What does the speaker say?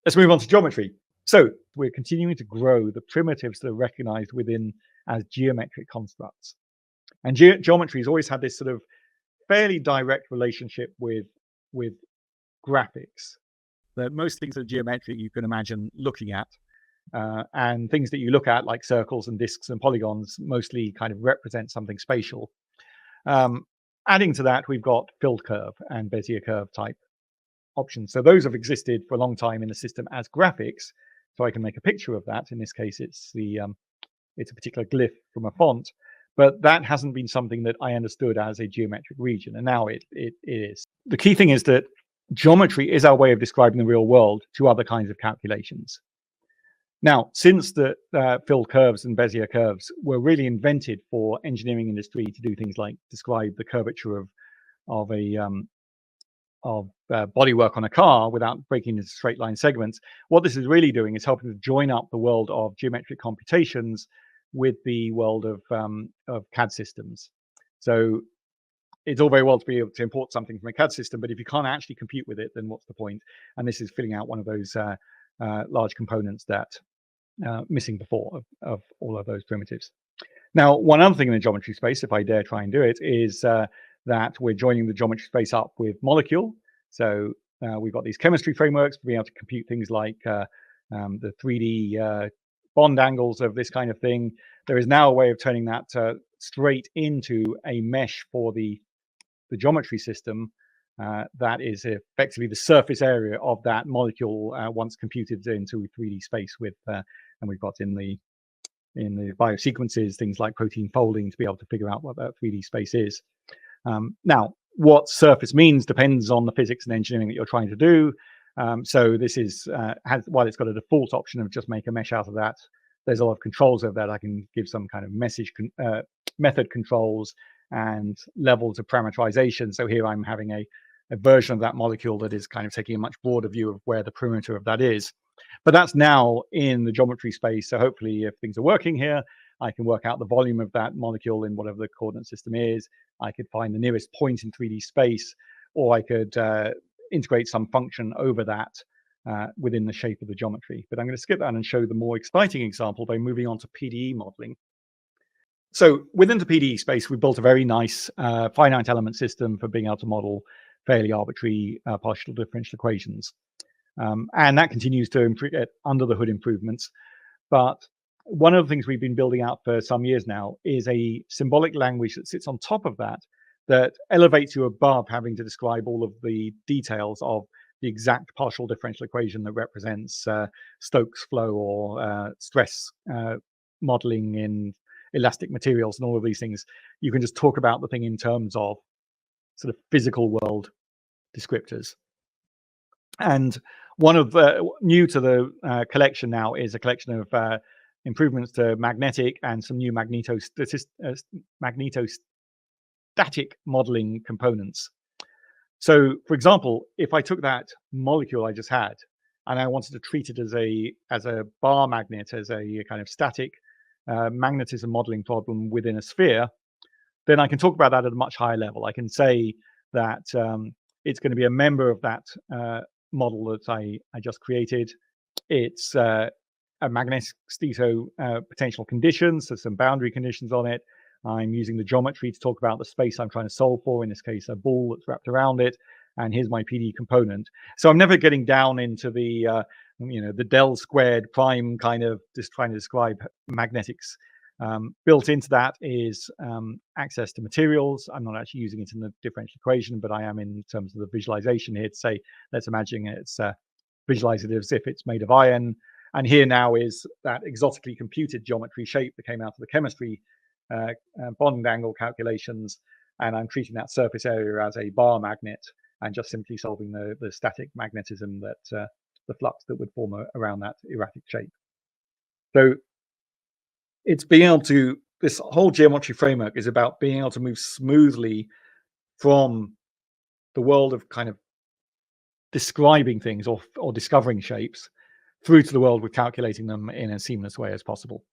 Let's move on to geometry. So we're continuing to grow the primitives that are recognized within as geometric constructs. And geometry has always had this sort of fairly direct relationship with graphics. That most things that are geometric you can imagine looking at, and things that you look at like circles and discs and polygons mostly kind of represent something spatial. Adding to that, we've got filled curve and Bezier curve type options. So those have existed for a long time in the system as graphics. So I can make a picture of that. In this case, it's a particular glyph from a font, but that hasn't been something that I understood as a geometric region, and now it is. The key thing is that geometry is our way of describing the real world to other kinds of calculations. Now, since the filled curves and Bezier curves were really invented for engineering industry to do things like describe the curvature of bodywork on a car without breaking into straight line segments, what this is really doing is helping to join up the world of geometric computations with the world of CAD systems. So it's all very well to be able to import something from a CAD system, but if you can't actually compute with it, then what's the point? And this is filling out one of those large components that missing before of all of those primitives. Now, one other thing in the geometry space, if I dare try and do it, is that we're joining the geometry space up with molecule. So we've got these chemistry frameworks to be able to compute things like the 3D bond angles of this kind of thing. There is now a way of turning that straight into a mesh for the geometry system that is effectively the surface area of that molecule once computed into 3D space with, and we've got in the biosequences things like protein folding to be able to figure out what that 3D space is. Now, what surface means depends on the physics and engineering that you're trying to do. So this is, while it's got a default option of just make a mesh out of that, there's a lot of controls over that. I can give some kind of method controls and levels of parameterization. So here I'm having a version of that molecule that is kind of taking a much broader view of where the perimeter of that is. But that's now in the geometry space. So hopefully if things are working here, I can work out the volume of that molecule in whatever the coordinate system is. I could find the nearest point in 3D space, or I could integrate some function over that within the shape of the geometry. But I'm going to skip that and show the more exciting example by moving on to PDE modeling. So within the PDE space, we built a very nice finite element system for being able to model fairly arbitrary partial differential equations. And that continues to get under the hood improvements. But one of the things we've been building out for some years now is a symbolic language that sits on top of that, that elevates you above having to describe all of the details of the exact partial differential equation that represents Stokes flow or stress modeling in elastic materials and all of these things. You can just talk about the thing in terms of sort of physical world descriptors. And one of the new to the collection now is a collection of improvements to magnetic and some new magnetostatic modeling components. So, for example, if I took that molecule I just had and I wanted to treat it as a bar magnet, as a kind of static magnetism modeling problem within a sphere, then I can talk about that at a much higher level. I can say that it's going to be a member of that model that I just created. It's a magnetostato potential conditions, so some boundary conditions on it. I'm using the geometry to talk about the space I'm trying to solve for, in this case, a ball that's wrapped around it. And here's my PD component. So I'm never getting down into the, the del squared prime kind of just trying to describe magnetics. Built into that is access to materials. I'm not actually using it in the differential equation, but I am in terms of the visualization here to say, let's imagine it's visualize it as if it's made of iron. And here now is that exotically computed geometry shape that came out of the chemistry bond angle calculations. And I'm treating that surface area as a bar magnet and just simply solving the static magnetism that the flux that would form around that erratic shape. So it's being able to, this whole geometry framework is about being able to move smoothly from the world of kind of describing things or discovering shapes through to the world with calculating them in a seamless way as possible.